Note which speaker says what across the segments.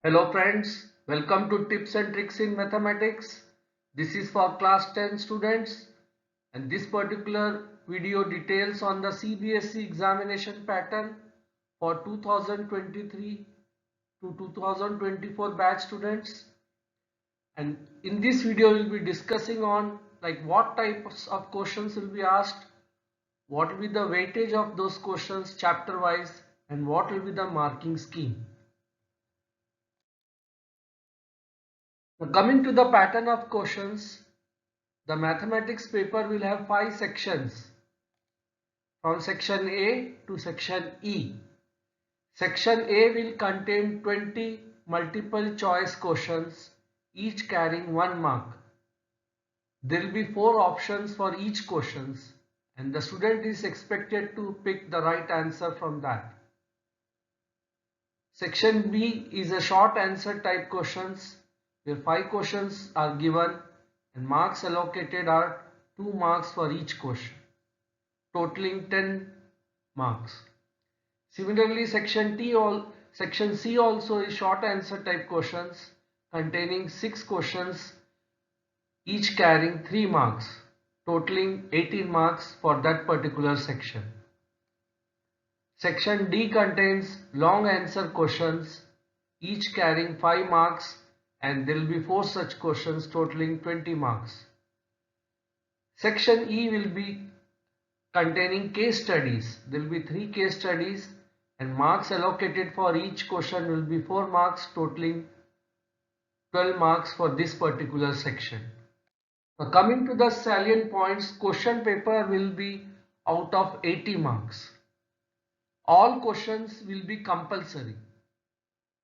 Speaker 1: Hello friends, welcome to Tips and Tricks in Mathematics. This is for class 10 students and this particular video details on the CBSE examination pattern for 2023 to 2024 batch students. And in this video we'll be discussing on like what types of questions will be asked, what will be the weightage of those questions chapter wise, and what will be the marking scheme. Now coming to the pattern of questions, the mathematics paper will have 5 sections from section A to section E. Section A will contain 20 multiple choice questions, each carrying 1 mark. There will be 4 options for each questions and the student is expected to pick the right answer from that. Section B is a short answer type questions where 5 questions are given and marks allocated are 2 marks for each question, totaling 10 marks. Similarly, section C also is short answer type questions containing 6 questions, each carrying 3 marks, totaling 18 marks for that particular section. Section D contains long answer questions, each carrying 5 marks, and there will be 4 such questions totaling 20 marks. Section E will be containing case studies. There will be 3 case studies and marks allocated for each question will be 4 marks, totaling 12 marks for this particular section. Now coming to the salient points, question paper will be out of 80 marks. All questions will be compulsory.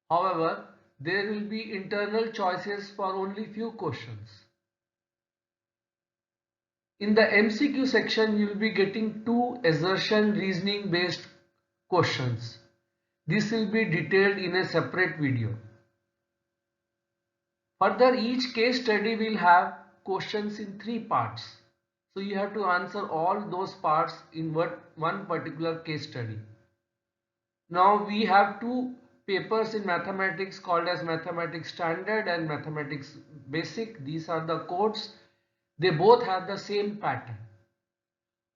Speaker 1: However, there will be internal choices for only few questions. In the MCQ section, you will be getting 2 assertion reasoning based questions. This will be detailed in a separate video. Further, each case study will have questions in 3 parts. So you have to answer all those parts in one particular case study. Now we have 2 papers in mathematics called as Mathematics Standard and Mathematics Basic. These are the codes. They both have the same pattern.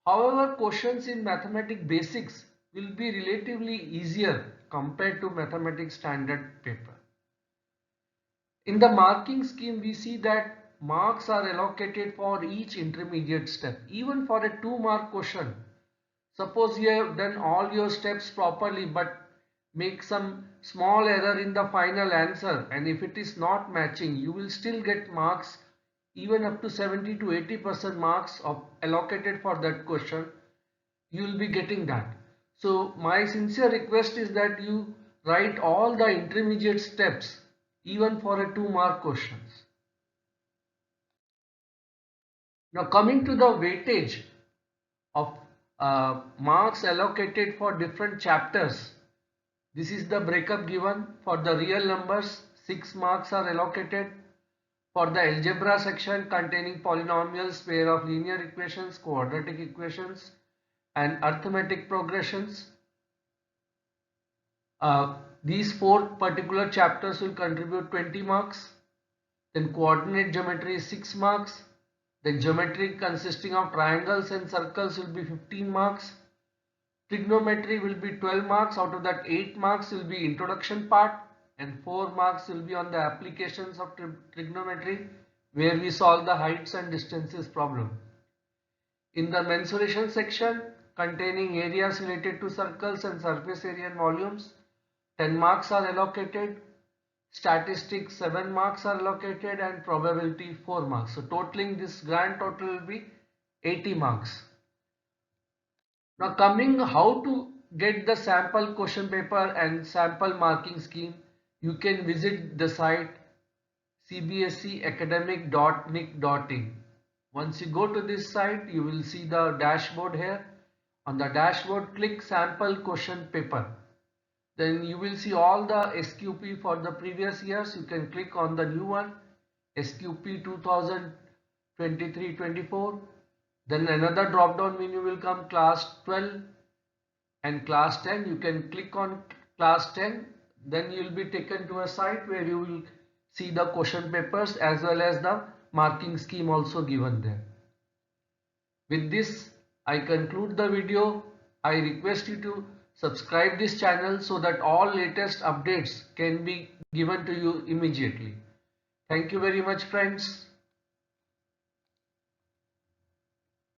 Speaker 1: However, questions in Mathematics Basics will be relatively easier compared to Mathematics Standard paper. In the marking scheme, we see that marks are allocated for each intermediate step. Even for a 2-mark question, suppose you have done all your steps properly but make some small error in the final answer, and if it is not matching, you will still get marks even up to 70 to 80% marks allocated for that question. You will be getting that. So my sincere request is that you write all the intermediate steps even for a 2-mark questions. Now coming to the weightage of marks allocated for different chapters. This is the breakup given. For the real numbers, 6 marks are allocated. For the algebra section containing polynomials, pair of linear equations, quadratic equations, and arithmetic progressions, these 4 particular chapters will contribute 20 marks. Then coordinate geometry is 6 marks. Then geometry consisting of triangles and circles will be 15 marks. Trigonometry will be 12 marks. Out of that, 8 marks will be introduction part and 4 marks will be on the applications of trigonometry, where we solve the heights and distances problem. In the mensuration section containing areas related to circles and surface area and volumes, 10 marks are allocated. Statistics 7 marks are allocated and probability 4 marks. So totaling this grand total will be 80 marks. Now coming how to get the sample question paper and sample marking scheme, you can visit the site cbseacademic.nic.in. Once you go to this site, you will see the dashboard here. On the dashboard, click sample question paper. Then you will see all the SQP for the previous years. You can click on the new one, SQP 2023-24. Then another drop down menu will come, class 12 and class 10. You can click on class 10. Then you will be taken to a site where you will see the question papers as well as the marking scheme also given there. With this, I conclude the video. I request you to subscribe this channel so that all latest updates can be given to you immediately. Thank you very much, friends.